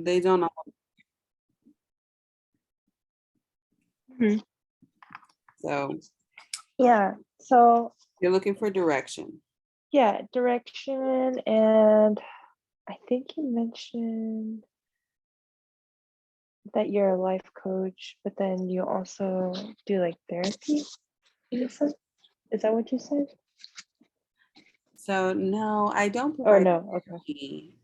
They don't know. Mhm. So Yeah. So you're looking for direction. yeah, direction, and I think you mentioned that you're a life coach, but then you also do like therapy. You said? Is that what you said? So no, I don't Or provide no? Okay. therapy.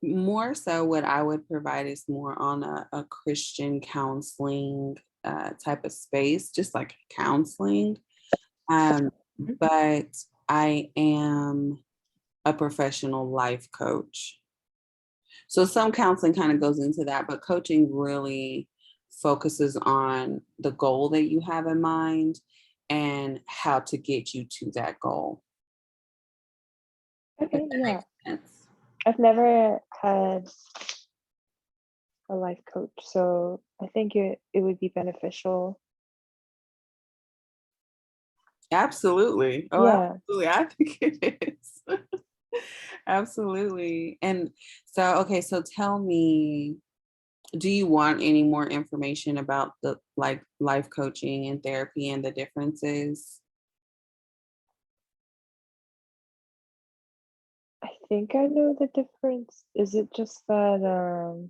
More so what I would provide is more on a Christian counseling type of space, just like counseling. Um, Mhm. but I am a professional life coach. So some counseling kind of goes into that, but coaching really focuses on the goal that you have in mind and how to get you to that goal. If Okay. that Yeah. makes sense. I've never had a life coach, so I think it would be beneficial. Absolutely. Oh, Yeah. absolutely. I think it is. Absolutely. And so, okay, so tell me, do you want any more information about the like life coaching and therapy and the differences? I think I know the difference. Is it just that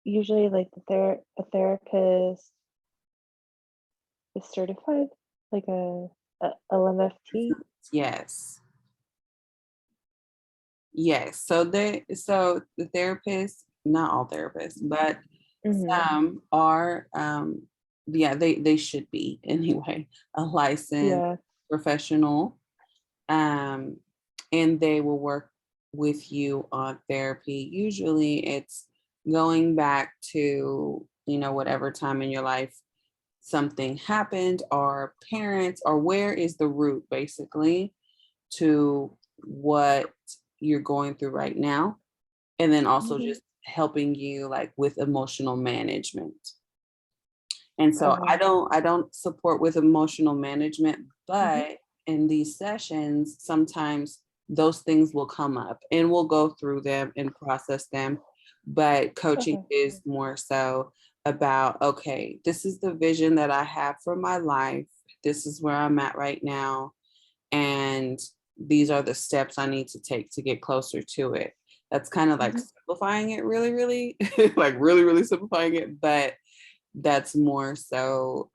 usually like a therapist is certified, like a LMFT? Yes. Yes. So the therapists, not all therapists, but Mm-hmm. some are yeah, they should be anyway, a licensed Yeah. professional. Um and they will work with you on therapy. Usually it's going back to, whatever time in your life something happened, or parents, or where is the root basically to what you're going through right now. And then also Mm-hmm. just helping you like with emotional management. And so I Okay. don't support with emotional management, Mm-hmm. but in these sessions, sometimes those things will come up and we'll go through them and process them. But coaching Okay. is more so about, okay, this is the vision that I have for my life. This is where I'm at right now. And these are the steps I need to take to get closer to it. That's kind of like Mm-hmm. simplifying it really, really, like really, really simplifying it. But that's more so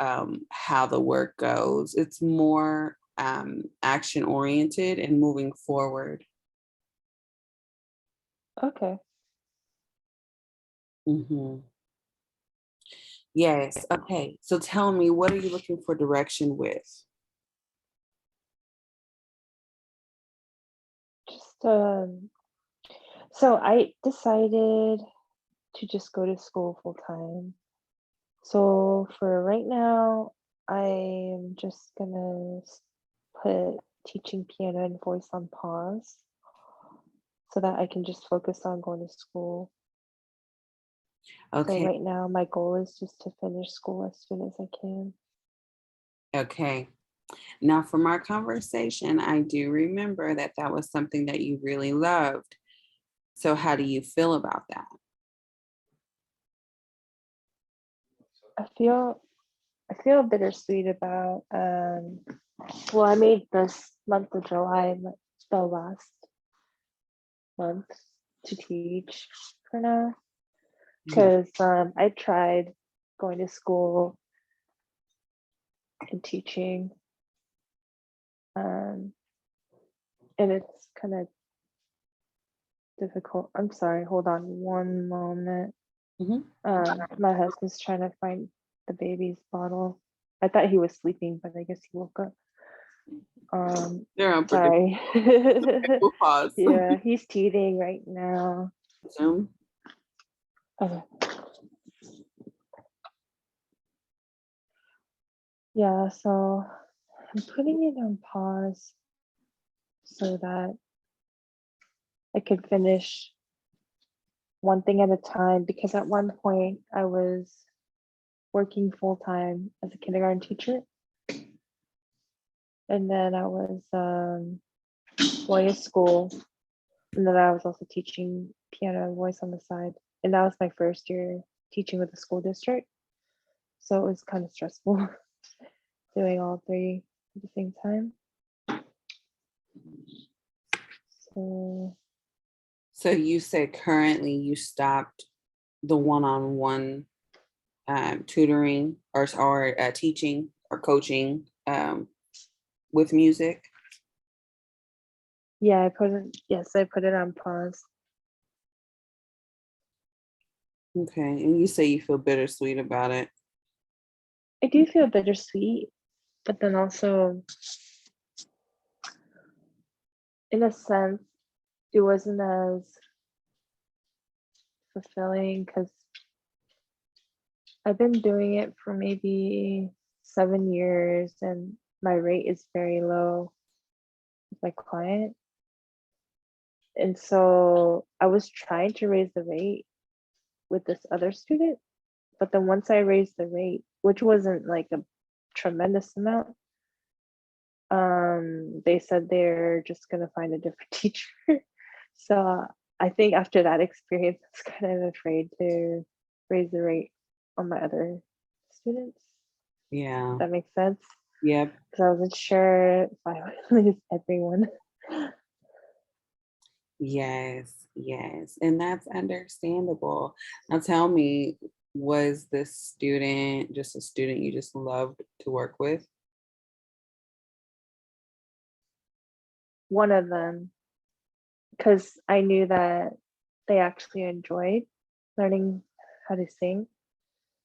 how the work goes. It's more action oriented and moving forward. Okay. Mhm. Yes. Okay. So tell me, what are you looking for direction with? Just so I decided to just go to school full time. So for right now, I'm just gonna put teaching piano and voice on pause so that I can just focus on going to school. So Okay. right now, my goal is just to finish school as soon as I can. Okay. Now, from our conversation, I do remember that that was something that you really loved. So, how do you feel about that? I feel I feel bittersweet about well, I made this month of July the last month to teach for now Mhm. because I tried going to school and teaching, um, and it's kind of difficult. I'm sorry, hold on one moment. Mhm. My husband's trying to find the baby's bottle. I thought he was sleeping, but I guess he woke up. They're unpredictable. Sorry. We'll pause. Yeah, he's teething right now. Zoom. Okay. Yeah, so I'm putting it on pause so that I could finish one thing at a time because at one point I was working full time as a kindergarten teacher, and then I was going to school And then I was also teaching piano and voice on the side. And that was my first year teaching with the school district. So it was kind of stressful doing all three at the same time. So So you said currently you stopped the one-on-one tutoring or teaching or coaching with music. yeah, I put it on pause. Okay, and you say you feel bittersweet about it. I do feel bittersweet, but then also, in a sense, it wasn't as fulfilling because I've been doing it for maybe 7 years and my rate is very low with my client. And so I was trying to raise the rate with this other student, but then once I raised the rate, which wasn't like a tremendous amount, they said they're just gonna find a different teacher. So I think after that experience, I was kind of afraid to raise the rate on my other students. Yeah. That makes sense. Yep. Because I wasn't sure if I would lose everyone. Yes. Yes. And that's understandable. Now tell me, was this student just a student you just loved to work with? One of them, because I knew that they actually enjoyed learning how to sing.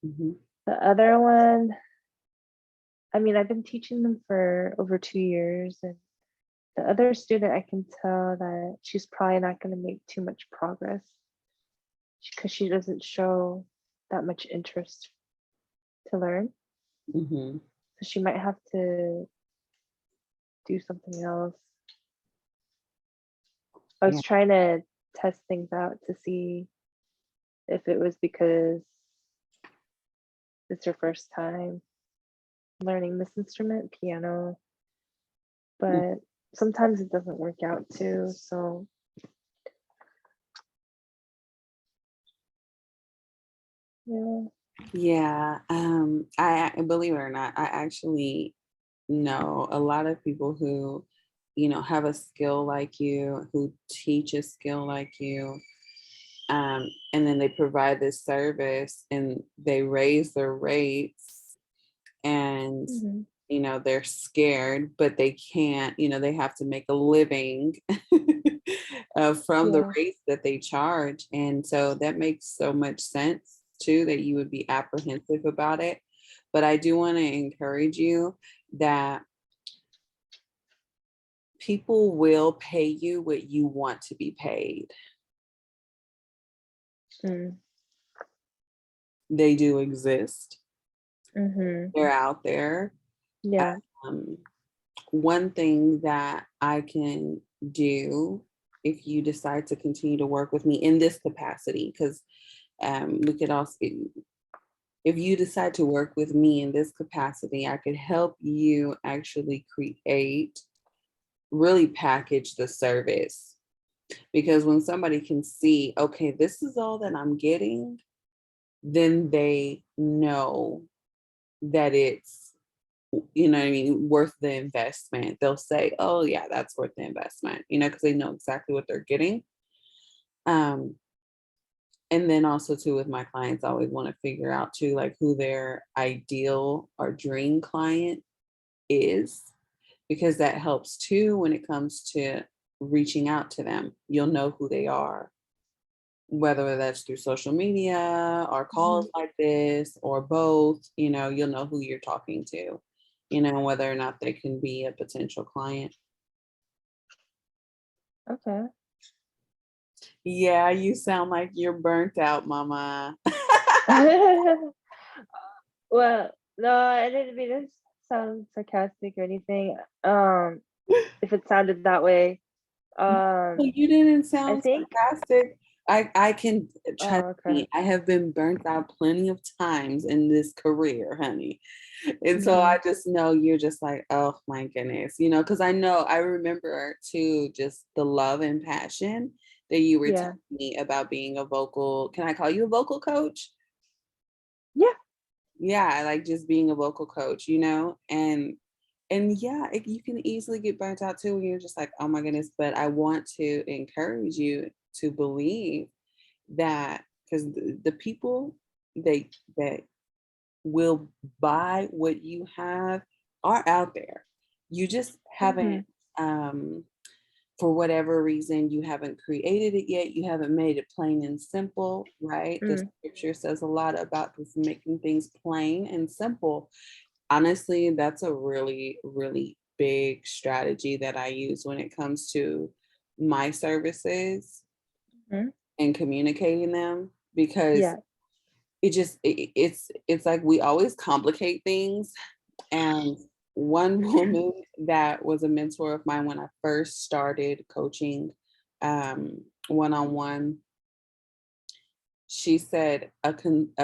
Mhm. The other one, I mean, I've been teaching them for over 2 years, and the other student, I can tell that she's probably not going to make too much progress because she doesn't show that much interest to learn. Mhm. So she might have to do something else. I Yeah. was trying to test things out to see if it was because it's her first time learning this instrument, piano, Mm. but sometimes it doesn't work out too. So yeah. Yeah. I believe it or not, I actually know a lot of people who, have a skill like you, who teach a skill like you, and then they provide this service and they raise their rates and Hmm. they're scared, but they can't, they have to make a living from the Yeah. rates that they charge. And so that makes so much sense too, that you would be apprehensive about it. But I do want to encourage you that people will pay you what you want to be paid. Mm. They do exist. Hmm. They're out there. Yeah. Um, One thing that I can do if you decide to continue to work with me in this capacity, because we could also, if you decide to work with me in this capacity, I could help you actually really package the service. Because when somebody can see, okay, this is all that I'm getting, then they know that it's, what I mean, worth the investment. They'll say, oh yeah, that's worth the investment, because they know exactly what they're getting. Um, and then also too with my clients, I always want to figure out too, like who their ideal or dream client is, because that helps too when it comes to reaching out to them. You'll know who they are, whether that's through social media or Hmm. calls like this or both, you'll know who you're talking to, whether or not they can be a potential client. Okay. Yeah, you sound like you're burnt out, mama. Well, no, I didn't mean to sound sarcastic or anything. If it sounded that way, Well, um, you didn't I sound think. sarcastic. I can trust Oh, okay. me. I have been burnt out plenty of times in this career, honey. And so Hmm. I just know you're just like, oh my goodness, because I remember too, just the love and passion that you were Yeah. telling me about being a vocal, can I call you a vocal coach? Yeah. Yeah, I like just being a vocal coach, and yeah, you can easily get burnt out too when you're just like, oh my goodness. But I want to encourage you to believe that, because the people that will buy what you have are out there. You just Hmm. haven't, for whatever reason, you haven't created it yet. You haven't made it plain and simple, right? The Mm. scripture says a lot about this, making things plain and simple. Honestly, that's a really, really big strategy that I use when it comes to my services Mhm. and communicating them, because Yeah. it's like we always complicate things. And one woman that was a mentor of mine when I first started coaching one-on-one, she said a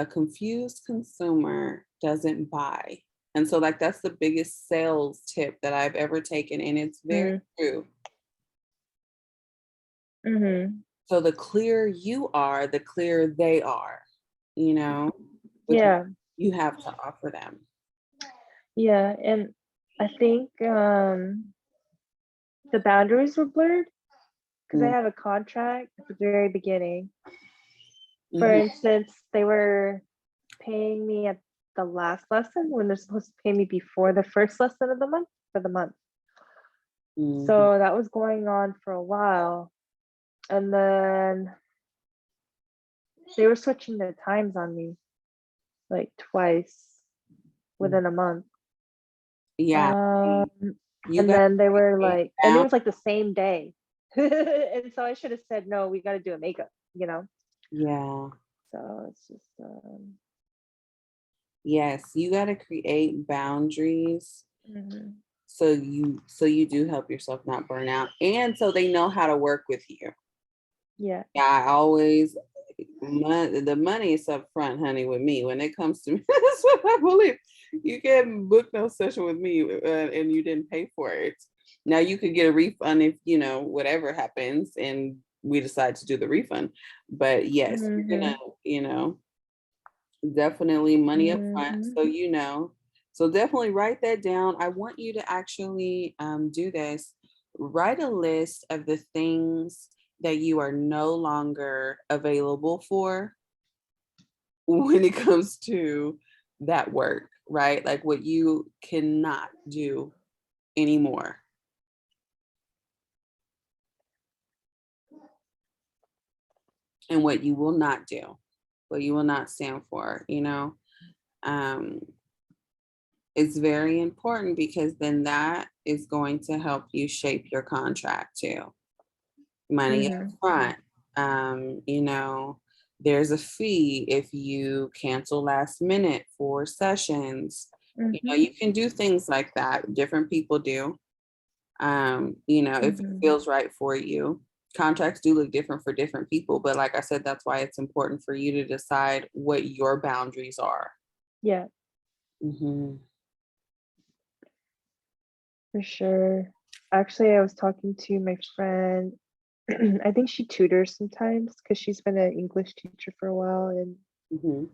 confused consumer doesn't buy. And so like that's the biggest sales tip that I've ever taken, and it's very Mm. true. Mhm. So the clearer you are, the clearer they are, you know, with what Yeah. you have to offer them. Yeah. And I think the boundaries were blurred because I Mm, have a contract at the very beginning. For mhm, instance, they were paying me at the last lesson when they're supposed to pay me before the first lesson of the month for the month. mhm, So that was going on for a while. And then they were switching the times on me like twice mhm. within a month. Yeah, Um, you and got to then they were create like, and it boundaries. was like the same day. And so I should have said, no, we got to do a makeup, you know? Yeah. So it's just, Yes, you got to create boundaries mhm. so you do help yourself not burn out, and so they know how to work with you. Yeah. Yeah, I always the money is up front, honey, with me when it comes to me. That's what I believe. You can't book no session with me and you didn't pay for it. Now you could get a refund if whatever happens and we decide to do the refund. But yes, you're gonna, Mhm. you know, definitely money up front. Mhm. So definitely write that down. I want you to actually do this. Write a list of the things that you are no longer available for when it comes to that work, right? Like what you cannot do anymore and what you will not do, what you will not stand for. Um, it's very important because then that is going to help you shape your contract too. Money up Mhm. front. There's a fee if you cancel last minute for sessions. Mhm. You can do things like that. Different people do. If it Mhm. feels right for you. Contracts do look different for different people, but like I said, that's why it's important for you to decide what your boundaries are. Yeah, Hmm. for sure. Actually, I was talking to my friend. I think she tutors sometimes because she's been an English teacher for a while, and Hmm.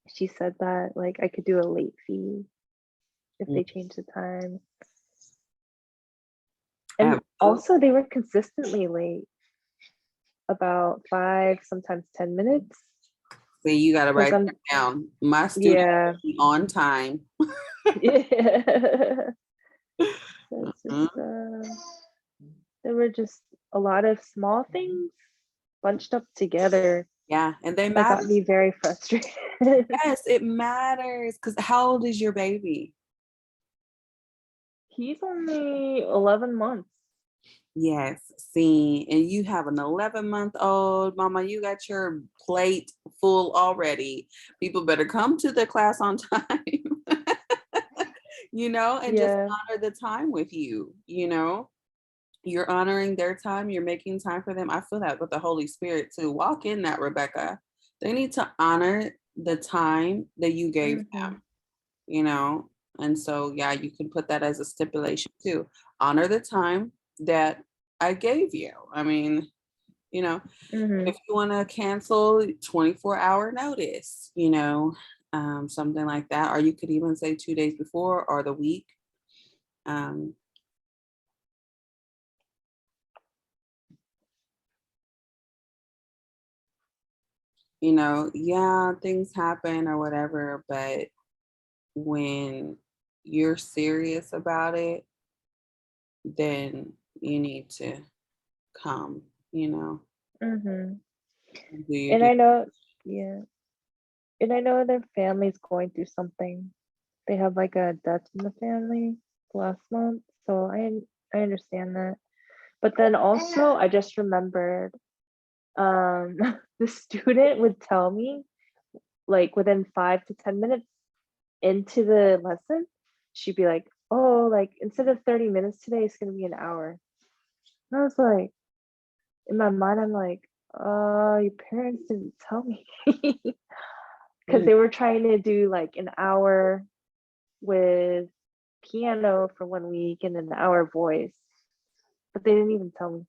she said that like I could do a late fee if they change the time. And Absolutely. also, they were consistently late, about 5, sometimes 10 minutes. So you got to Like write that down. My students yeah, be on time. yeah. So it's Mhm. just there were just a lot of small things bunched up together Yeah, and they that matter. got me very frustrated. Yes, it matters. Because how old is your baby? He's only 11 months. Yes, see, and you have an 11-month-old, mama, you got your plate full already. People better come to the class on time, and just Yeah. honor the time with you. You're honoring their time, you're making time for them. I feel that with the Holy Spirit too. Walk in that, Rebecca. They need to honor the time that you gave Hmm. them, you know? And so, yeah, you can put that as a stipulation too. Honor the time that I gave you. I mean, Mm-hmm. If you want to cancel, 24-hour notice, something like that. Or you could even say 2 days before or the week. Um, yeah, things happen or whatever, but when you're serious about it, then you need to come, Mm-hmm. do your And due. I know, yeah, and I know their family's going through something. They have like a death in the family last month, so I understand that. But then also, I just remembered, the student would tell me, like within 5 to 10 minutes into the lesson, she'd be like, "Oh, like instead of 30 minutes today, it's gonna be an hour." And I was like, in my mind, I'm like, your parents didn't tell me." Because Mm, they were trying to do like an hour with piano for 1 week and then an hour voice, but they didn't even tell me.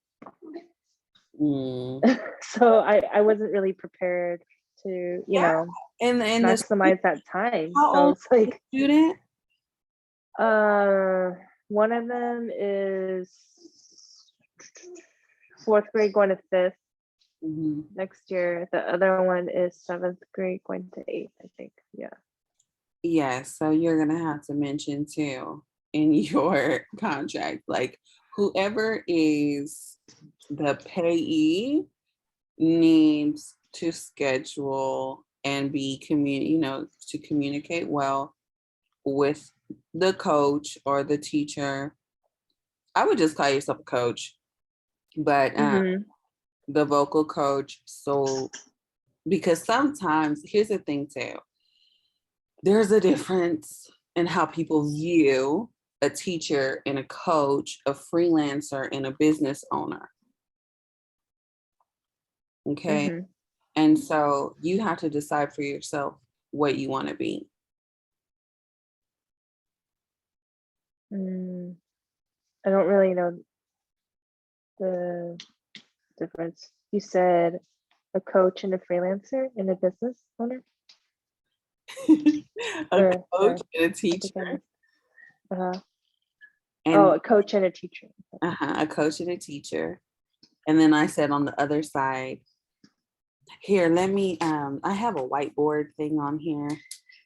mm. So I wasn't really prepared to, Yeah, and maximize that time. how So old it's is the like, student? one of them is fourth grade going to fifth Mhm. next year. The other one is seventh grade going to eighth, I think. Yeah. Yes, so you're gonna have to mention too in your contract, like whoever is the payee needs to schedule and be to communicate well with the coach or the teacher. I would just call yourself a coach, but Mm-hmm. the vocal coach. So, because sometimes, here's the thing too, there's a difference in how people view a teacher and a coach, a freelancer and a business owner. Okay. Mm-hmm. And so you have to decide for yourself what you want to be. Mm, I don't really know the difference. You said a coach and a freelancer and a business owner? A Or coach sorry, and a I think I teacher, missed. Uh-huh. Oh, and a coach and a teacher. a coach and a teacher. And then I said on the other side, here, let me, I have a whiteboard thing on here.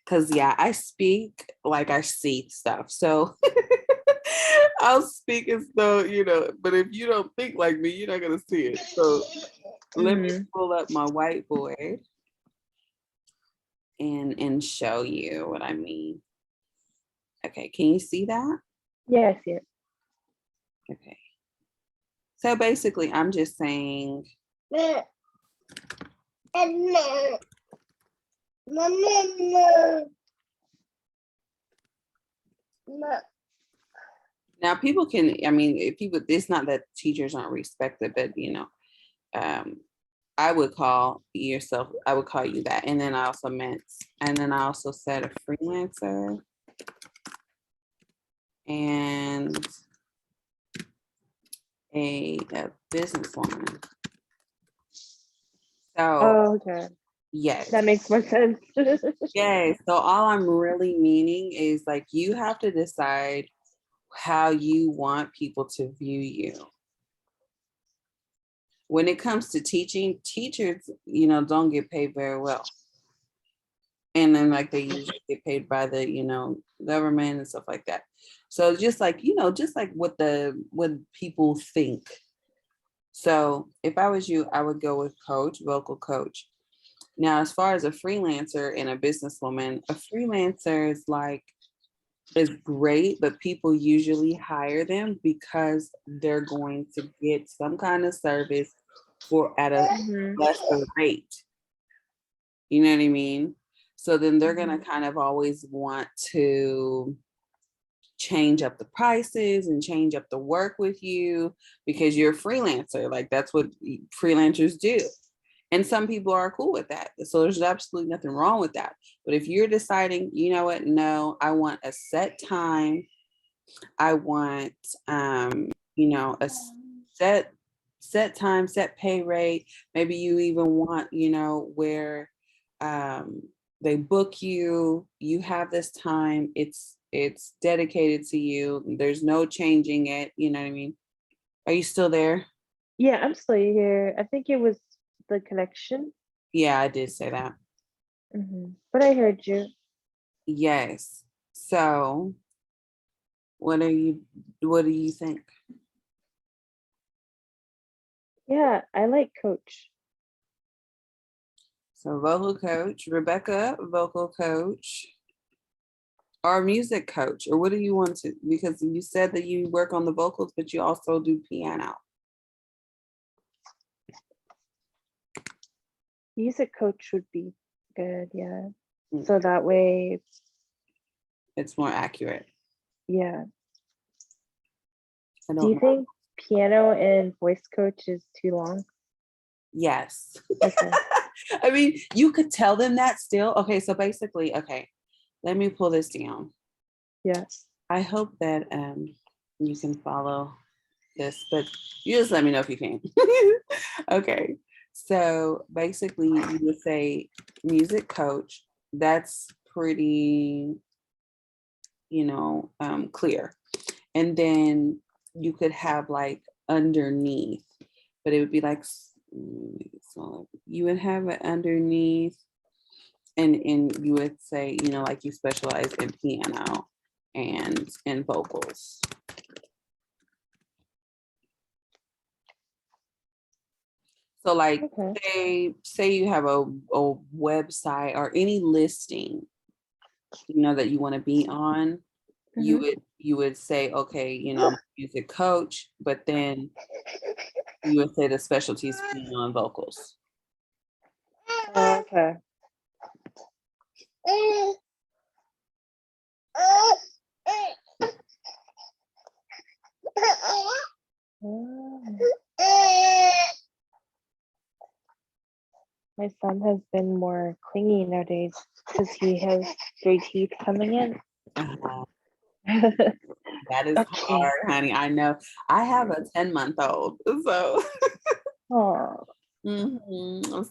Cause yeah, I speak like I see stuff. So I'll speak as though, but if you don't think like me, you're not gonna see it. So let me Mm-hmm. pull up my whiteboard and show you what I mean. Okay, can you see that? Yeah, I see it. Okay. So basically I'm just saying now people can, if people, it's not that teachers aren't respected, but um, I would call you that. And then I also said a freelancer and a businesswoman. So Oh, okay. yes, That makes more sense. yes. So all I'm really meaning is like you have to decide how you want people to view you. When it comes to teaching, teachers, don't get paid very well. And then like they usually get paid by the, government and stuff like that. So just like, just like what people think. So if I was you, I would go with coach, vocal coach. Now, as far as a freelancer and a businesswoman, a freelancer is great, but people usually hire them because they're going to get some kind of service for at a Hmm. lesser rate. You know what I mean? So then they're gonna Hmm. kind of always want to change up the prices and change up the work with you because you're a freelancer. Like that's what freelancers do. And some people are cool with that. So there's absolutely nothing wrong with that. But if you're deciding, you know what, no, I want a set time. I want a set set time, set pay rate. Maybe you even want, where they book you, you have this time, it's dedicated to you. There's no changing it, you know what I mean? Are you still there? Yeah, I'm still here. I think it was the connection. Yeah, I did say that. But I heard you. Yes. So, what do you think? Yeah, I like coach. So, vocal coach, Rebecca, vocal coach, or music coach, or what do you want to? Because you said that you work on the vocals, but you also do piano. Music coach would be good, yeah. Mm. So that way, It's more accurate. yeah. I Do don't you know. think piano and voice coach is too long? Yes. Okay. I mean, you could tell them that still. Okay, so basically, okay, let me pull this down. Yes. I hope that you can follow this, but you just let me know if you can. Okay. So basically you would say music coach. That's pretty, clear. And then you could have like underneath, but it would be like so you would have it underneath, and you would say, like you specialize in piano and in vocals. So like Okay. say you have a website or any listing, that you want to be on, you would say, okay, I'm a music coach, but then you would say the specialties piano and vocals. Okay. My son has been more clingy nowadays because he has 3 teeth coming in. Uh-huh. That is Okay. hard, honey. I know. I have a 10-month-old, so Oh,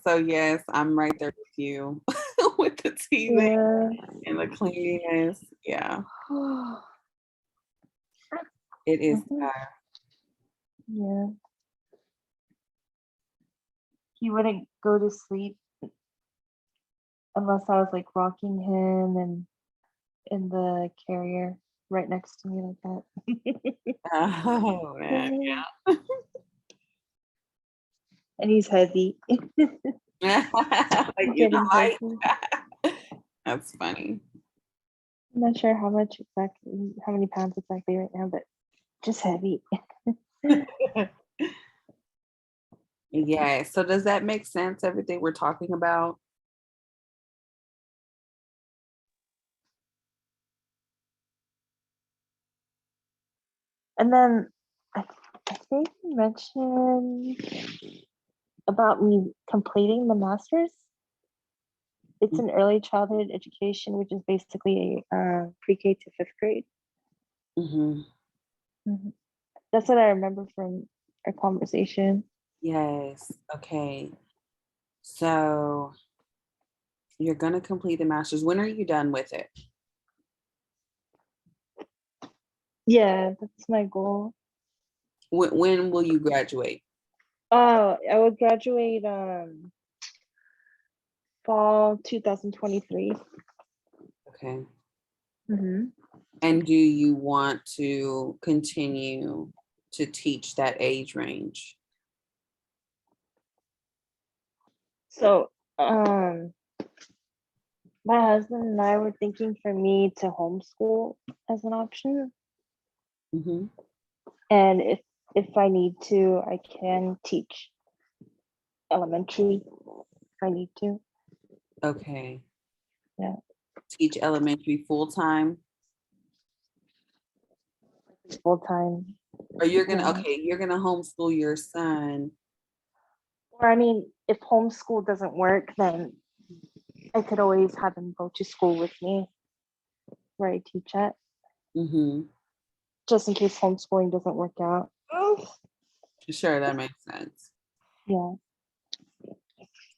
so yes, I'm right there with you with the teething yeah. and the cleanliness. Yeah, it is. Yeah. He wouldn't go to sleep unless I was like rocking him and in the carrier right next to me like Oh man, that. And he's heavy. like Getting light. heavy. That's funny. I'm not sure how much exactly, how many pounds exactly right now, but just heavy. Yeah. So does that make sense? Everything we're talking about? And then I think you mentioned about me completing the master's. It's an early childhood education, which is basically pre-K to 5th grade. Mm-hmm. That's what I remember from our conversation. Yes. Okay. So you're gonna complete the master's. When are you done with it? Yeah, that's my goal. When will you graduate? Oh, I would graduate fall 2023. Okay. Mm-hmm. And do you want to continue to teach that age range? So, my husband and I were thinking for me to homeschool as an option, Mm-hmm. and if I need to, I can teach elementary if I need to. Okay. Yeah, Teach elementary full time? full time. Or you're gonna, Yeah. okay, you're gonna homeschool your son. Or I mean, if homeschool doesn't work, then I could always have him go to school with me where I teach at, Mm-hmm. just in case homeschooling doesn't work out. Sure, that makes sense. Yeah.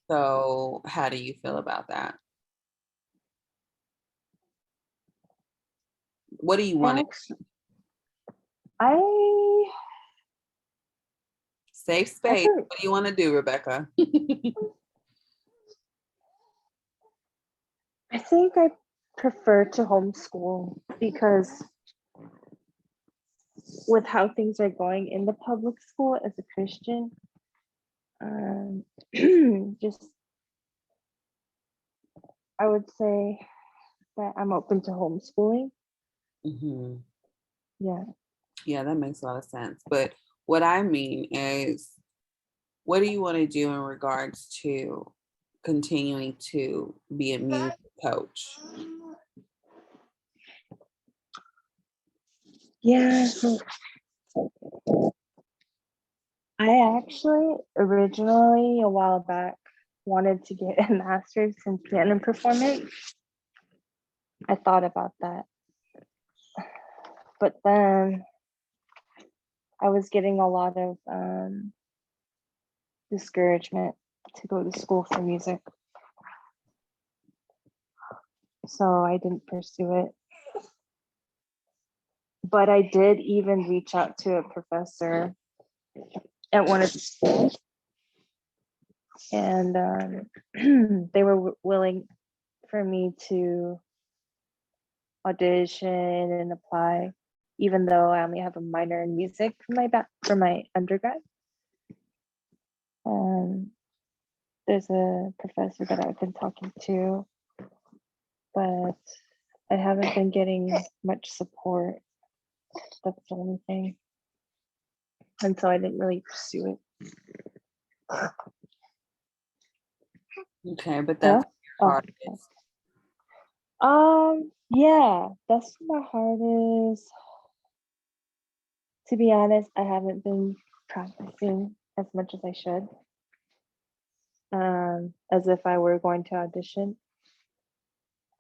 So how do you feel about that? What do you I want to actually, I safe I space? could What do you want to do, Rebecca? I think I prefer to homeschool because with how things are going in the public school as a Christian, um, just I would say that I'm open to homeschooling. Mhm. Yeah. Yeah, that makes a lot of sense. But what I mean is, what do you want to do in regards to continuing to be a music coach? Yeah. So I actually originally a while back wanted to get a master's in piano performance. I thought about that, but then I was getting a lot of discouragement to go to school for music, so I didn't pursue it. But I did even reach out to a professor at one of the schools, and they were willing for me to audition and apply, even though I only have a minor in music for my undergrad. Um, there's a professor that I've been talking to, but I haven't been getting much support. That's the only thing. And so I didn't really pursue it. Okay, but Hello? that's your Oh, hardest. yeah, that's where my heart is. To be honest, I haven't been practicing as much as I should. As if I were going to audition.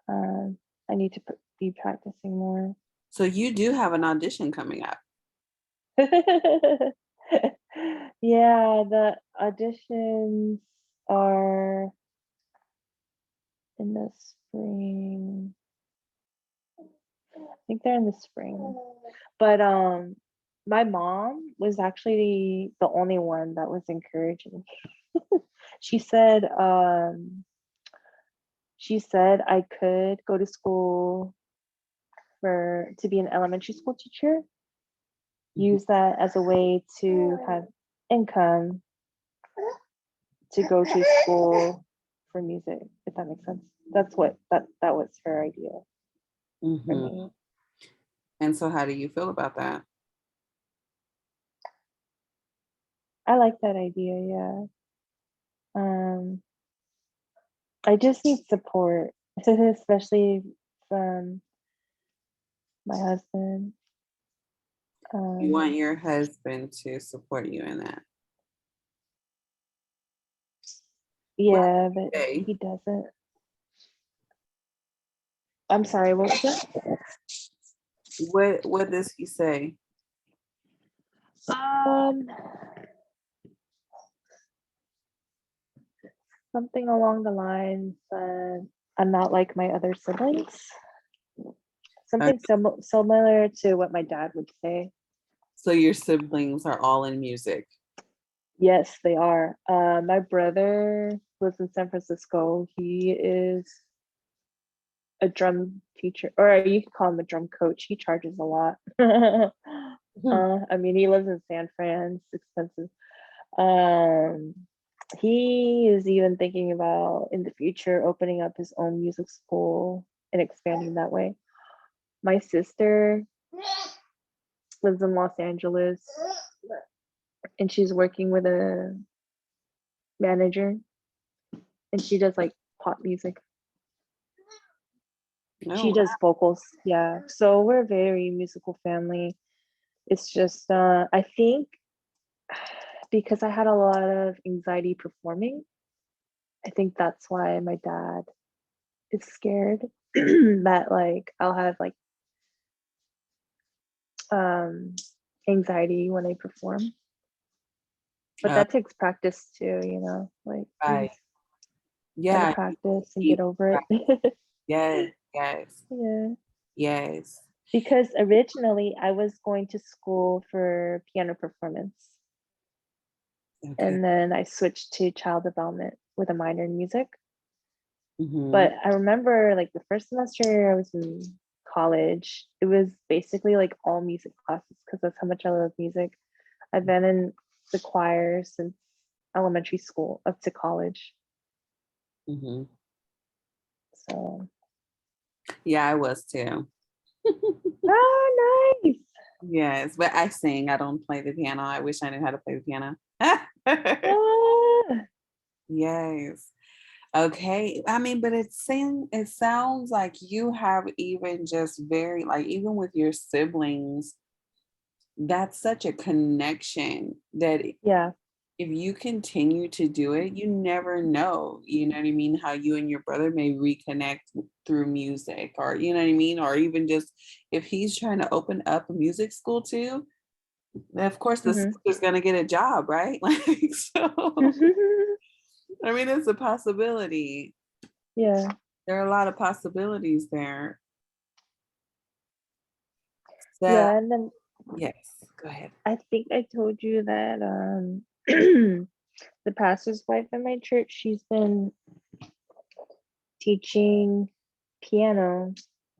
Um, I need to be practicing more. So you do have an audition coming up. Yeah, the auditions are in the spring. I think they're in the spring. But my mom was actually the only one that was encouraging. She said I could go to school for to be an elementary school teacher, Mhm. use that as a way to have income to go to school for music, if that makes sense. That's what that was her idea for Mhm. me. And so how do you feel about that? I like that idea, yeah. Um, I just need support, especially from my husband. You want Um, your husband to support you in that. What yeah, but day? he doesn't. I'm sorry, what was that? What does he say? Um, something along the lines I'm not like my other siblings. Uh, Something similar to what my dad would say. so your siblings are all in music. Yes, they are. My brother lives in San Francisco. He is a drum teacher, or you could call him a drum coach. He charges a lot. Mhm. I mean, he lives in San Fran. It's expensive. Um, he is even thinking about in the future opening up his own music school and expanding that way. My sister lives in Los Angeles, and she's working with a manager, and she does like pop music. She No. does vocals, yeah. So we're a very musical family. It's just I think because I had a lot of anxiety performing, I think that's why my dad is scared that like I'll have like um anxiety when I perform. But Uh, that takes practice too, like you right. just gotta Yeah. practice and you- get over it. Yes. Yes. Yeah. Yes. Because originally I was going to school for piano performance, Okay. and then I switched to child development with a minor in music. Mm-hmm. But I remember like the first semester I was in college, it was basically like all music classes because that's how much I love music. I've been in the choir since elementary school up to college. Mm-hmm. So, Yeah, I was too. oh, nice. Yes, but I sing. I don't play the piano. I wish I knew how to play the piano. Ah, Yes. Okay. I mean, but it sounds like you have even just very like even with your siblings, that's such a connection that yeah. if you continue to do it, you never know, you know what I mean, how you and your brother may reconnect through music or you know what I mean, or even just if he's trying to open up a music school too, then of course the Hmm. sister's gonna get a job, right? Like so I mean it's a possibility. Yeah. There are a lot of possibilities there. So Yeah. And then yes, go ahead. I think I told you that the pastor's wife in my church, she's been teaching piano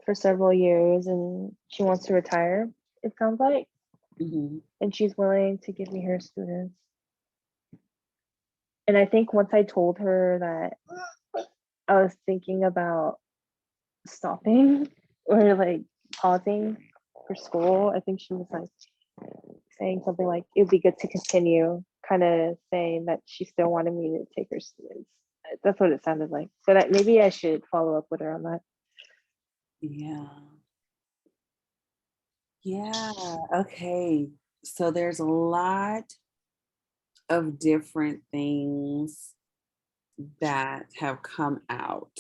for several years and she wants to retire, it sounds like. Mhm. And she's willing to give me her students. And I think once I told her that I was thinking about stopping or like pausing for school, I think she was like saying something like it'd be good to continue, kind of saying that she still wanted me to take her students. That's what it sounded like. But maybe I should follow up with her on that. Yeah. Yeah. Okay. So there's a lot of different things that have come out.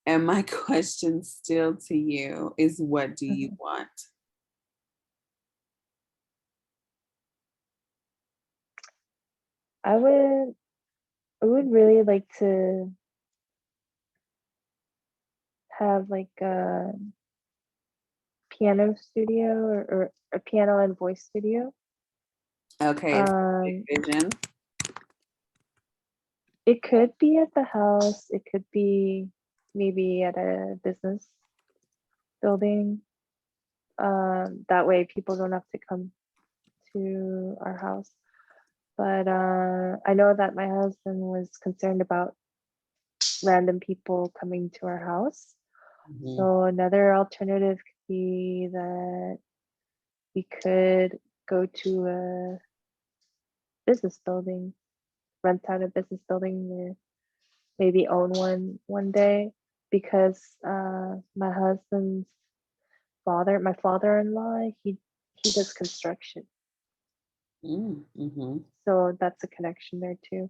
And my question still to you is what do you Mhm. want? I would I would really like to have like a piano studio or a piano and voice studio. Okay, is that a Um, big vision? it could be at the house, it could be maybe at a business building. That way people don't have to come to our house. But I know that my husband was concerned about random people coming to our house. Mhm. So another alternative could be that we could go to a business building, rent out a business building, or maybe own one day. Because my husband's my father-in-law, he does construction, Mm, mhm. so that's a connection there too.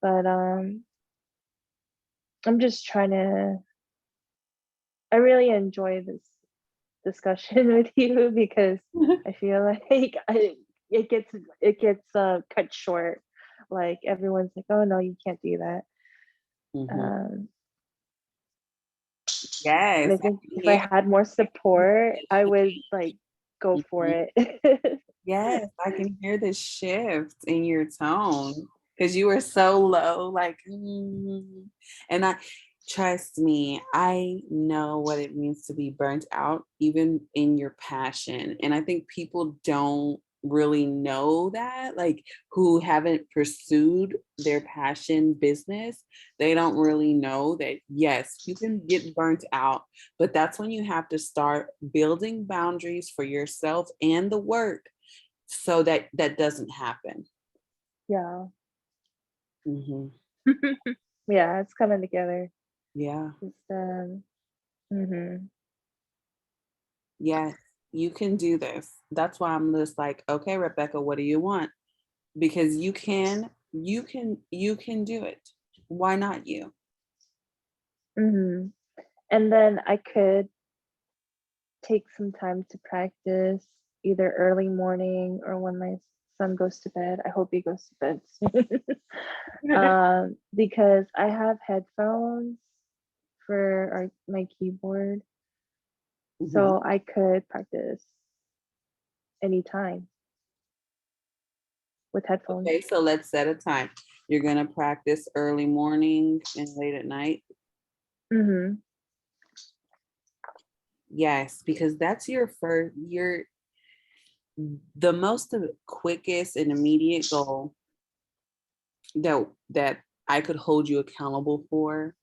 But I'm just trying to. I really enjoy this discussion with you because I feel like it gets cut short. Like everyone's like, "Oh no, you can't do that." Mhm. Um, and Yes, I I think can if I hear had more support, I would like go for Mhm. it. Yes, I can hear the shift in your tone because you were so low, like, and I trust me, I know what it means to be burnt out, even in your passion. And I think people don't really know that, like, who haven't pursued their passion business, they don't really know that, yes, you can get burnt out, but that's when you have to start building boundaries for yourself and the work so that that doesn't happen. Yeah. Mhm. Yeah, it's coming together. Yeah. Just mhm. Yes, you can do this. That's why I'm just like, okay, Rebecca, what do you want? Because you can do it. Why not you? Mhm. And then I could take some time to practice either early morning or when my son goes to bed. I hope he goes to bed soon. Because I have headphones for my keyboard, Mhm. so I could practice anytime with headphones. Okay, so let's set a time. You're gonna practice early morning and late at night. Mm-hmm. Yes, because that's the most quickest and immediate goal that I could hold you accountable for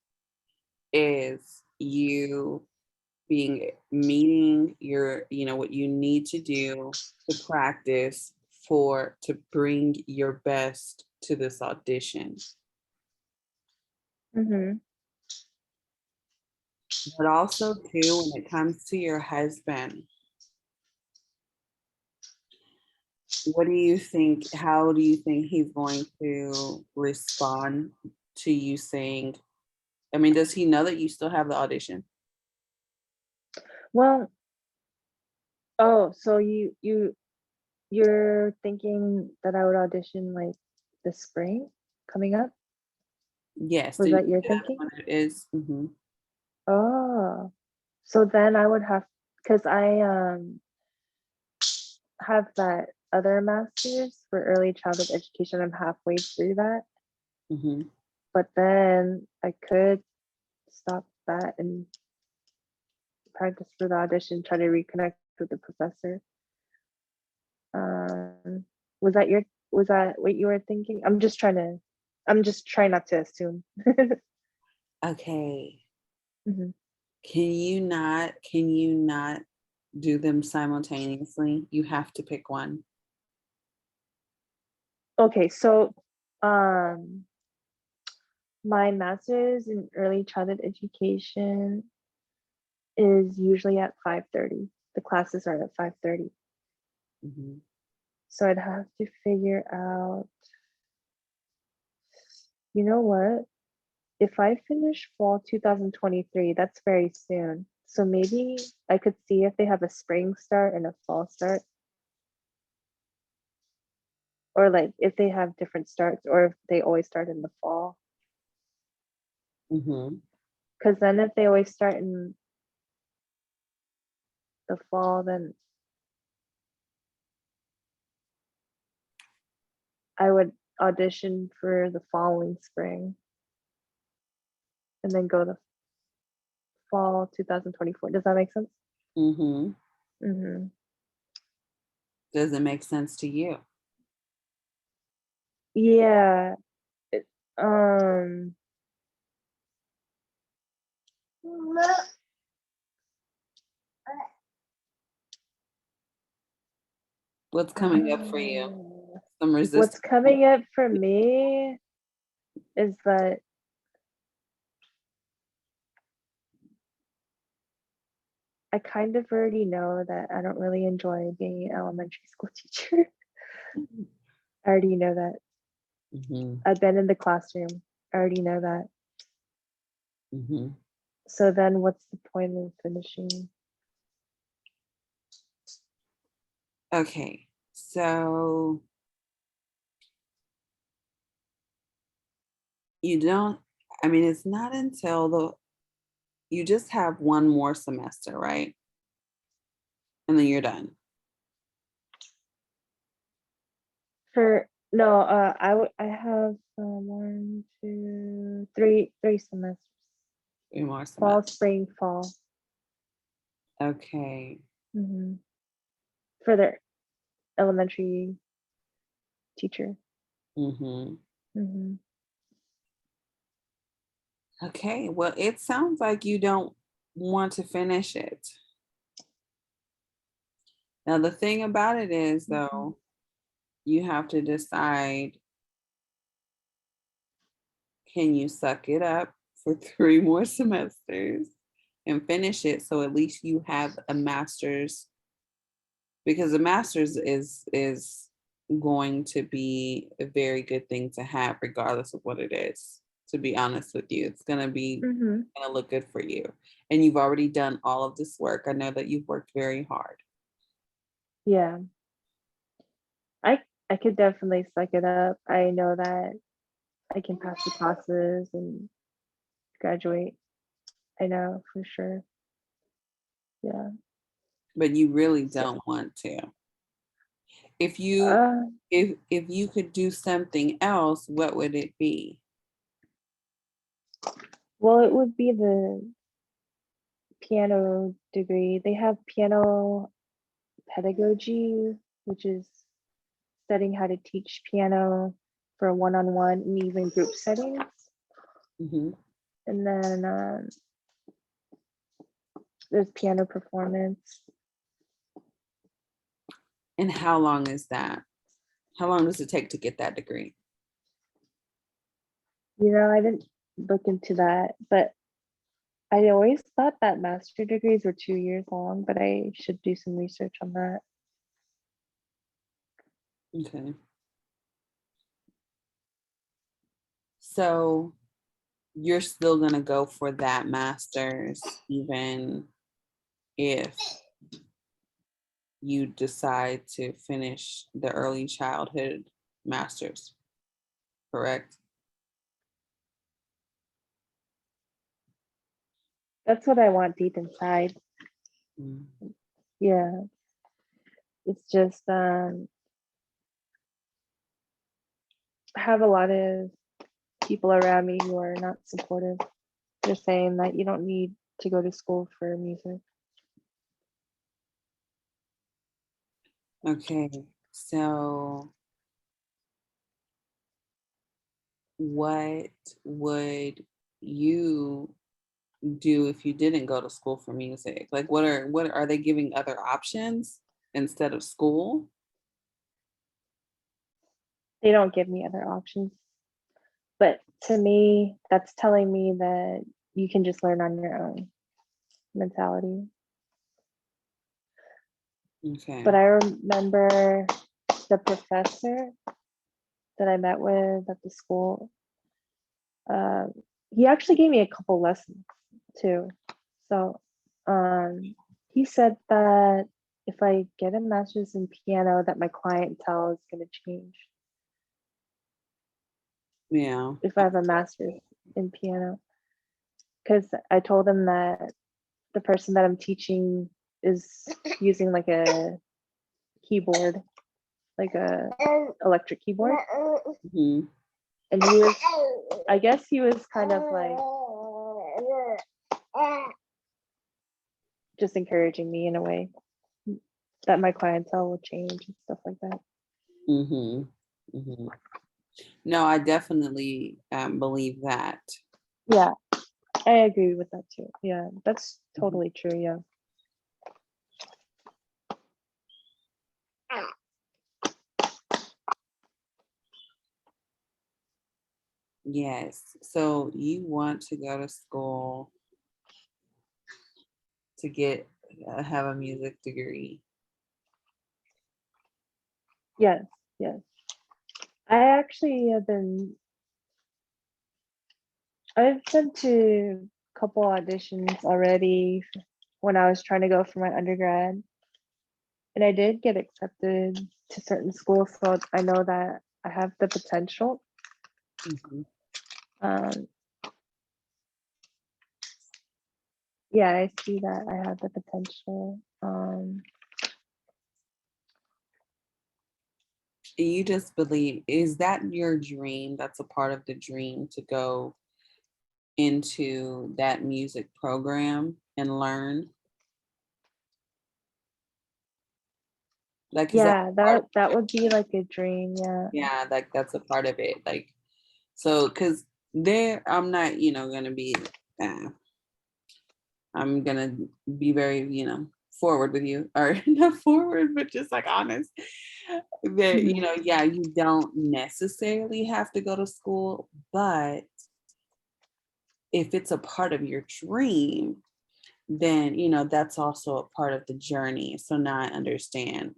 is you meeting your, what you need to do to practice to bring your best to this audition. Mm-hmm. But also too, when it comes to your husband, how do you think he's going to respond to you saying, I mean, does he know that you still have the audition? Well, oh, so you're thinking that I would audition like the spring coming up? Yes. Was Do you that your think that's thinking? what it is? Oh, so then I would have, because I have that other master's for early childhood education. I'm halfway through that, Mm-hmm. but then I could stop that and practice for the audition, try to reconnect with the professor. Um, was that what you were thinking? I'm just trying not to assume. Okay. Mhm. Can you not do them simultaneously? You have to pick one. Okay, so um, my master's in early childhood education is usually at 5:30. The classes are at 5:30. Mhm. So I'd have to figure out, you know what? If I finish fall 2023, that's very soon. So maybe I could see if they have a spring start and a fall start, or like if they have different starts, or if they always start in the fall. Mhm. Because then if they always start in the fall, then I would audition for the following spring and then go to fall 2024. Does that make sense? Mhm. Mm-hmm. Does it make sense to you? Yeah. it- um, What's coming up for you? Some what's resistance? coming up for me is that I kind of already know that I don't really enjoy being an elementary school teacher. I already know that. Mhm. I've been in the classroom. I already know that. Mhm. So then what's the point of finishing? Okay. So you don't, I mean, it's not until you just have one more semester, right? And then you're done. For no, I have one, two, three semesters. 3 more Fall, semesters. spring, fall. Okay. Hmm. For the elementary teacher. Mhm. Hmm. Okay. Well, it sounds like you don't want to finish it. Now, the thing about it is, Hmm. though, you have to decide, can you suck it up for 3 more semesters and finish it so at least you have a master's, because a master's is going to be a very good thing to have regardless of what it is. To be honest with you, it's going to be Hmm. going to look good for you. And you've already done all of this work. I know that you've worked very hard. Yeah. I I could definitely suck it up. I know that I can pass the classes and graduate. I know for sure. Yeah. but you really So, don't want to. If you uh, if you could do something else, what would it be? well, it would be the piano degree. They have piano pedagogy, which is studying how to teach piano for one-on-one and even group settings. Hmm. And then there's piano performance. And how long is that? How long does it take to get that degree? I didn't look into that, but I always thought that master degrees were 2 years long, but I should do some research on that. Okay. So you're still gonna go for that master's even if you decide to finish the early childhood master's, correct? That's what I want deep inside. Mm. Yeah, it's just I have a lot of people around me who are not supportive. They're saying that you don't need to go to school for music. Okay, so what would you do if you didn't go to school for music? Like what are they giving other options instead of school? They don't give me other options. But to me, that's telling me that you can just learn on your own mentality. Okay. But I remember the professor that I met with at the school. Um, he actually gave me a couple lessons too. So he said that if I get a master's in piano, that my clientele is going to change. Yeah. If I have a master's in piano, because I told him that the person that I'm teaching is using like a keyboard, like a electric keyboard, Mhm. and he was, I guess he was kind of like just encouraging me in a way that my clientele will change and stuff like that. Mhm. Mhm. No, I definitely believe that. Yeah, I agree with that too. Yeah, that's Mhm. totally true. Yeah. Yes. So you want to go to school to get have a music degree. Yes, yes. I actually have been, I've been to a couple auditions already when I was trying to go for my undergrad. And I did get accepted to certain schools, so I know that I have the potential. Mhm. Um, yeah, I see that I have the potential. You just believe, is that your dream? That's a part of the dream to go into that music program and learn? Like, is that Yeah, part of, that would be like a dream. Yeah. yeah, like that's a part of it. Like, so, because there, I'm not, gonna be, uh, I'm gonna be very, forward with you, or not forward, but just like honest. That, Mhm. yeah, you don't necessarily have to go to school, but if it's a part of your dream, then that's also a part of the journey. So now I understand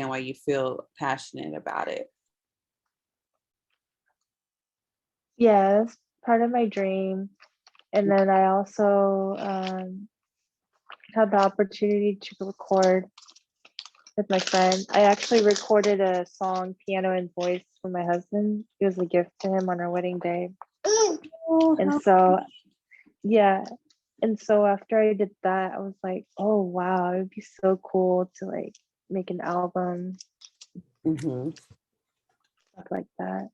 why you feel passionate about it. Yeah, that's part of my dream. And then I also had the opportunity to record with my friend. I actually recorded a song, piano and voice, for my husband. It was a gift to him on our wedding day. Oh, And how so, yeah. And so after I did that, I was like, oh wow, it would be so cool to like make an album, Mhm. stuff like that.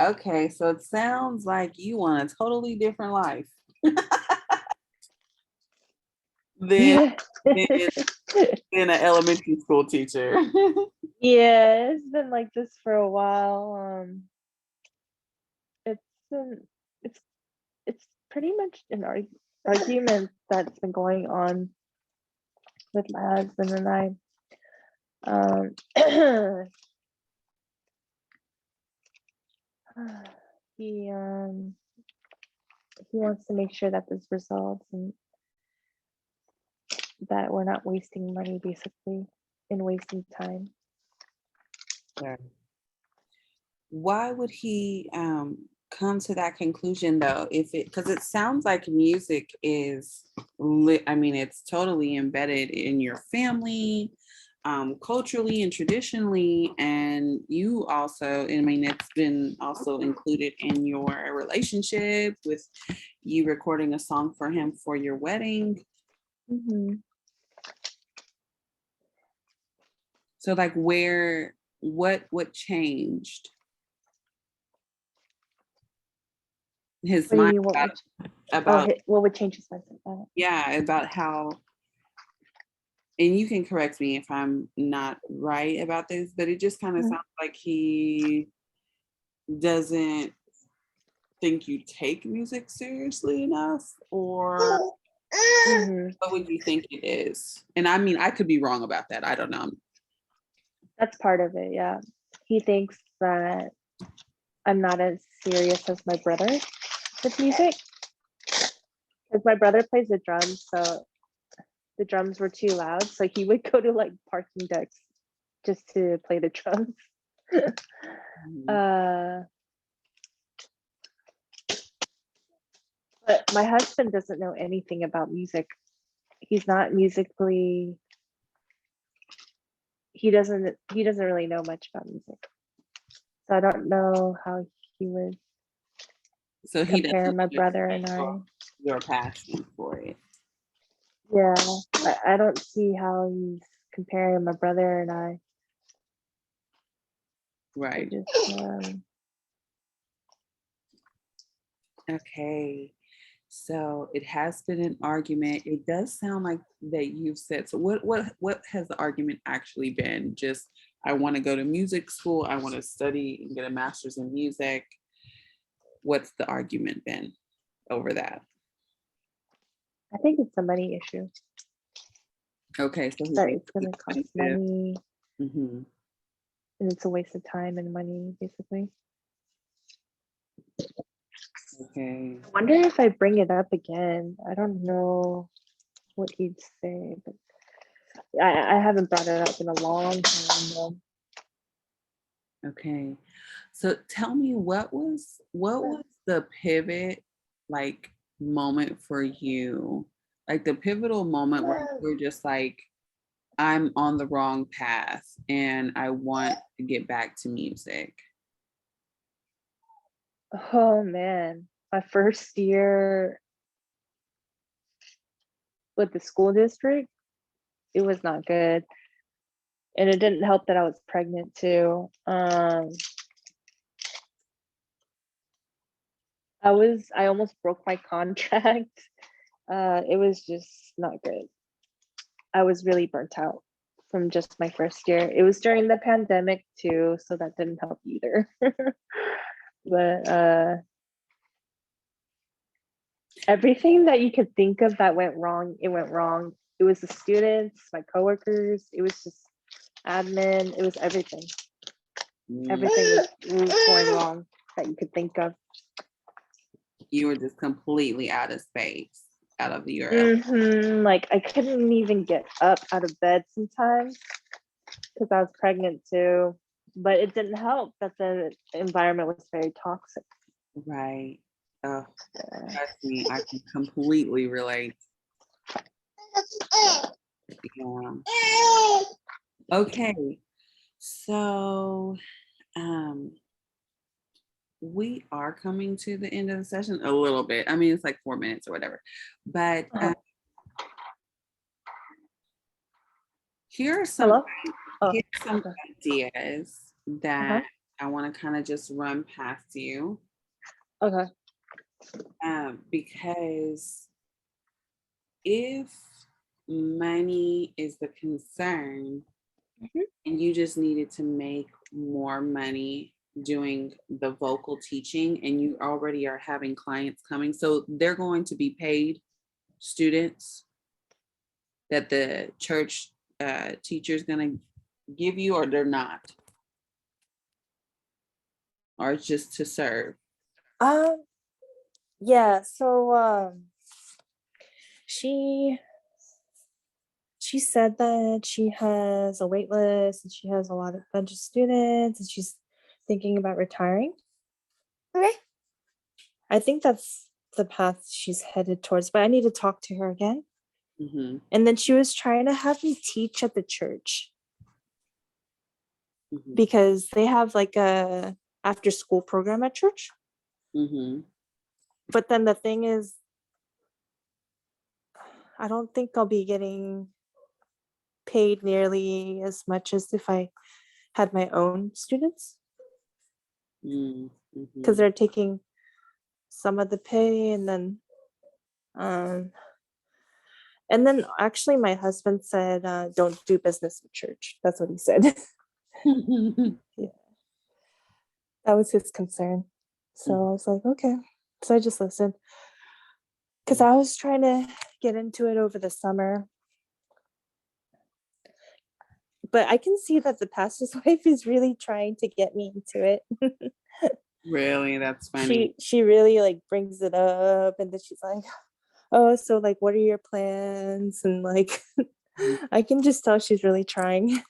Okay, so it sounds like you want a totally different life than Yeah. than, than an elementary school teacher. Yeah, it's been like this for a while. It's been it's it's pretty much an argument that's been going on with my husband and I. Um, he um he wants to make sure that this resolves and that we're not wasting money basically and wasting time. Sure. Why would he come to that conclusion though? If it because it sounds like music is I mean, it's totally embedded in your family, culturally and traditionally, and you also, I mean, it's been also included in your relationship with you recording a song for him for your wedding. Hmm. So like what changed his What do you mind mean? about What would change his mindset? yeah, about how, and you can correct me if I'm not right about this, but it just kind of Mhm. sounds like he doesn't think you take music seriously enough, or Mhm. what would you think it is? And I mean, I could be wrong about that. I don't know. That's part of it. Yeah, he thinks that I'm not as serious as my brother with music because my brother plays the drums, so the drums were too loud, so he would go to like parking decks just to play the drums. Mhm. uh, but my husband doesn't know anything about music. He's not musically. He doesn't really know much about music, so I don't know how he would So he compare doesn't my brother understand and I. your passion for it. Yeah, I don't see how he's comparing my brother and I. I Right. just Okay. So it has been an argument. It does sound like that you've said. So what has the argument actually been? Just I want to go to music school. I want to study and get a master's in music. What's the argument been over that? I think it's a money issue Okay, so he that thinks it's gonna it's cost expensive. money Hmm. and it's a waste of time and money basically. Okay. I wonder if I bring it up again. I don't know what he'd say, but I haven't brought it up in a long time though. Okay. So tell me what was the pivot like moment for you? Like the pivotal moment where you were just like, I'm on the wrong path and I want to get back to music. Oh man, my first year with the school district, it was not good. And it didn't help that I was pregnant too. I almost broke my contract. It was just not good. I was really burnt out from just my first year. It was during the pandemic too, so that didn't help either. But everything that you could think of that went wrong, it went wrong. It was the students, my coworkers, it was just admin, it was everything. Mm, Everything was going wrong that you could think of. you were just completely out of space, out of your Like I couldn't even get up out of bed sometimes because I was pregnant too. But it didn't help that the environment was very toxic. right. Oh, trust me, I can completely relate. Yeah. Okay. So, um, we are coming to the end of the session a little bit. I mean, it's like 4 minutes or whatever. But Uh-huh. here are some Hello? Oh, here's some okay. ideas Uh-huh. that I want to kind of just run past you, Okay. because if money is the concern Mhm. and you just needed to make more money doing the vocal teaching and you already are having clients coming, so they're going to be paid students that the church teacher is going to give you, or they're not, or it's just to serve. Um, yeah, so she she said that she has a wait list and she has a lot of bunch of students and she's thinking about retiring. Okay. I think that's the path she's headed towards, but I need to talk to her again. Mm-hmm, And then she was trying to have me teach at the church mm-hmm, because they have like a after school program at church. mm-hmm, But then the thing is, I don't think I'll be getting paid nearly as much as if I had my own students mm-hmm. because they're taking some of the pay um and then actually my husband said don't do business with church. That's what he said. Yeah, that was his concern. So I was like, okay. So I just listened because I was trying to get into it over the summer, but I can see that the pastor's wife is really trying to get me into it. Really, that's funny. She really like brings it up and then she's like, oh, so like what are your plans, and like I can just tell she's really trying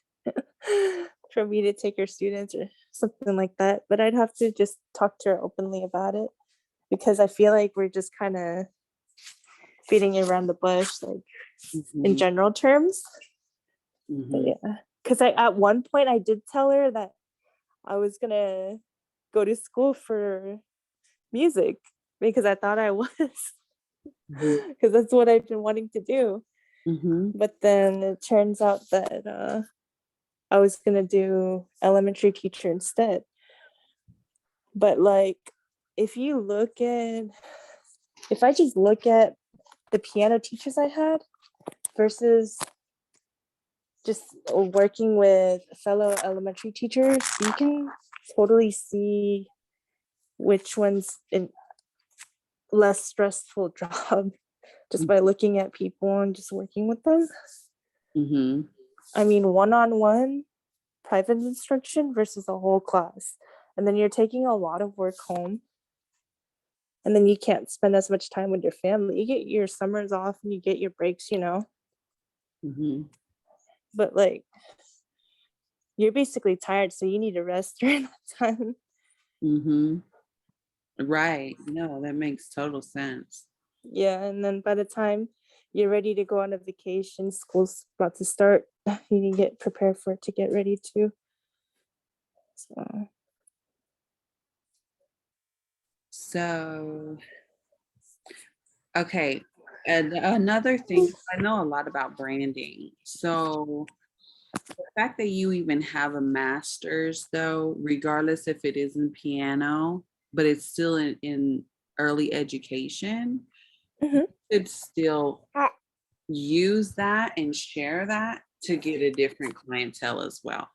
for me to take her students or something like that, but I'd have to just talk to her openly about it because I feel like we're just kind of beating around the bush like in Mm-hmm, general terms. But mm-hmm, yeah, because I at one point I did tell her that I was gonna go to school for music because I thought I was, because that's what I've been wanting to do. mm-hmm, But then it turns out that I was gonna do elementary teacher instead. But like, if you look at, if I just look at the piano teachers I had versus just working with fellow elementary teachers, you can totally see which one's in less stressful job just by looking at people and just working with them. mm-hmm. I mean, one-on-one private instruction versus a whole class. And then you're taking a lot of work home. And then you can't spend as much time with your family. You get your summers off and you get your breaks. Mm-hmm. But like, you're basically tired, so you need to rest during that time. Mm-hmm. Right. No, that makes total sense. Yeah, and then by the time you're ready to go on a vacation, school's about to start. You need to get prepared for it to get ready too. So, So, okay. And another thing, 'cause I know a lot about branding. So, the fact that you even have a master's, though, regardless if it is in piano, but it's still in early education, mhm. could still use that and share that to get a different clientele as well.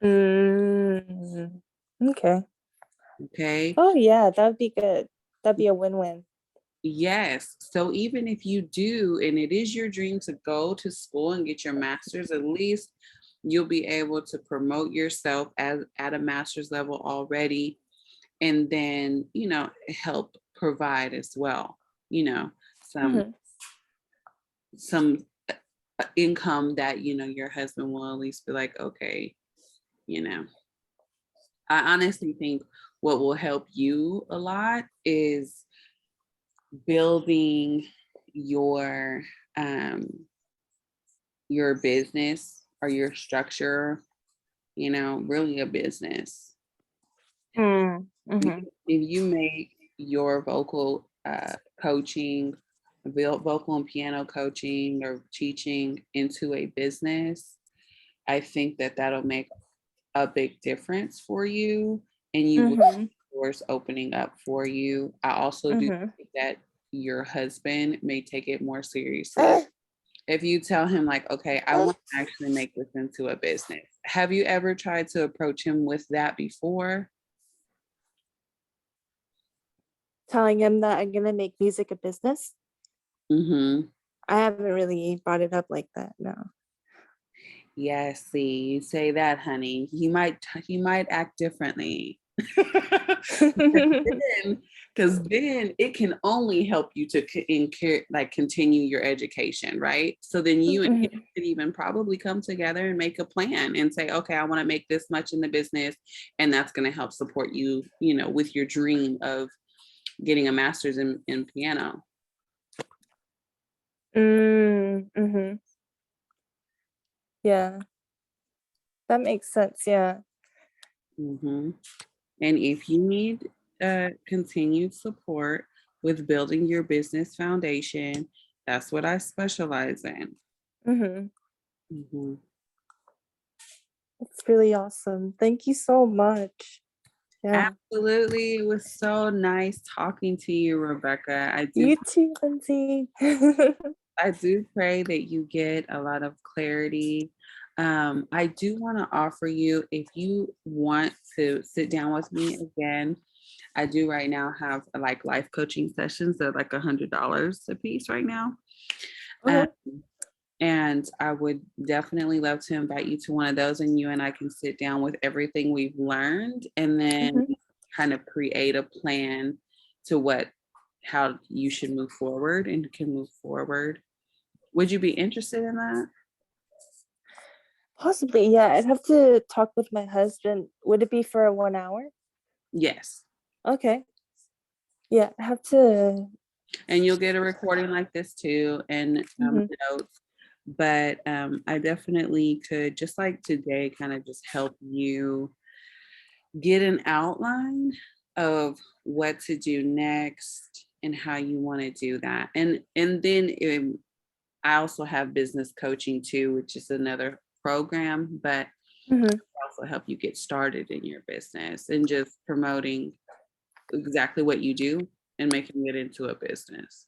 Mm, okay. Okay. Oh yeah, that'd be good. That'd be a win-win. Yes. So even if you do, and it is your dream to go to school and get your master's, at least you'll be able to promote yourself as at a master's level already, and then, help provide as well, you know, some Mhm. some income that, your husband will at least be like, okay, you know. I honestly think what will help you a lot is building your um your business or your structure, really a business. Mm, Because mhm, if you make your vocal coaching, vocal and piano coaching or teaching into a business, I think that that'll make a big difference for you, and you will mhm, see doors opening up for you. I also do mhm. think that your husband may take it more seriously. If you tell him, like, okay, I want to actually make this into a business. Have you ever tried to approach him with that before? Telling him that I'm gonna make music a business? Mm-hmm. I haven't really brought it up like that, no. Yeah, see, you say that, honey. He might act differently. Because then it can only help you to continue your education, right? So then you and him Mhm, could even probably come together and make a plan and say, okay, I want to make this much in the business, and that's going to help support you, with your dream of getting a master's in piano. mhm. Yeah, that makes sense, yeah. Hmm. And if you need continued support with building your business foundation, that's what I specialize in. Mhm. Mhm. It's really awesome. Thank you so much. Yeah. Absolutely. It was so nice talking to you, Rebecca. You too, Lindsay. I do pray that you get a lot of clarity. I do want to offer you, if you want to sit down with me again, I do right now have like life coaching sessions that are like $100 a piece right now. Um, Okay. and I would definitely love to invite you to one of those, and you and I can sit down with everything we've learned and then Mhm. kind of create a plan to how you should move forward and can move forward. Would you be interested in that? Possibly, yeah. I'd have to talk with my husband. Would it be for 1 hour? Yes. Okay. Yeah, I have to. And you'll get a recording like this too, and Mhm. notes. But I definitely could, just like today, kind of just help you get an outline of what to do next and how you want to do that. And then I also have business coaching too, which is another program, but Mhm. also help you get started in your business and just promoting exactly what you do and making it into a business.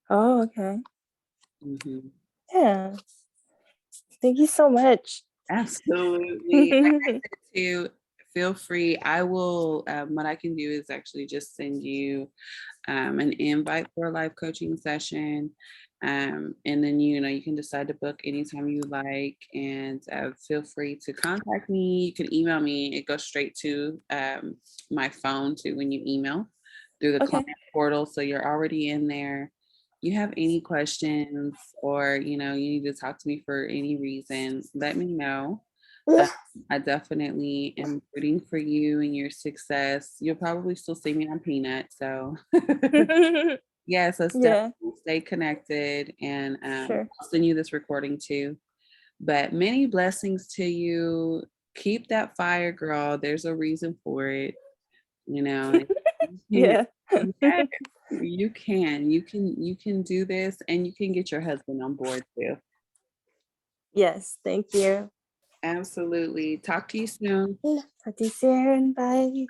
Oh, okay. Mhm. Yeah. Thank you so much. Absolutely. Like I said too, feel free. I will, what I can do is actually just send you an invite for a live coaching session. And then, you can decide to book anytime you like, and feel free to contact me. You can email me. It goes straight to my phone too when you email through the client Okay. portal. So you're already in there. You have any questions, or, you need to talk to me for any reason, let me know. Uh, I definitely am rooting for you and your success. You'll probably still see me on Peanut, so yes, let's Yeah, definitely stay connected, and sure. I'll send you this recording too. But many blessings to you. Keep that fire, girl. There's a reason for it, you know. You Yeah. can, yes, you can do this, and you can get your husband on board too. Yes, thank you. Absolutely. Talk to you soon. Talk to you soon. Bye.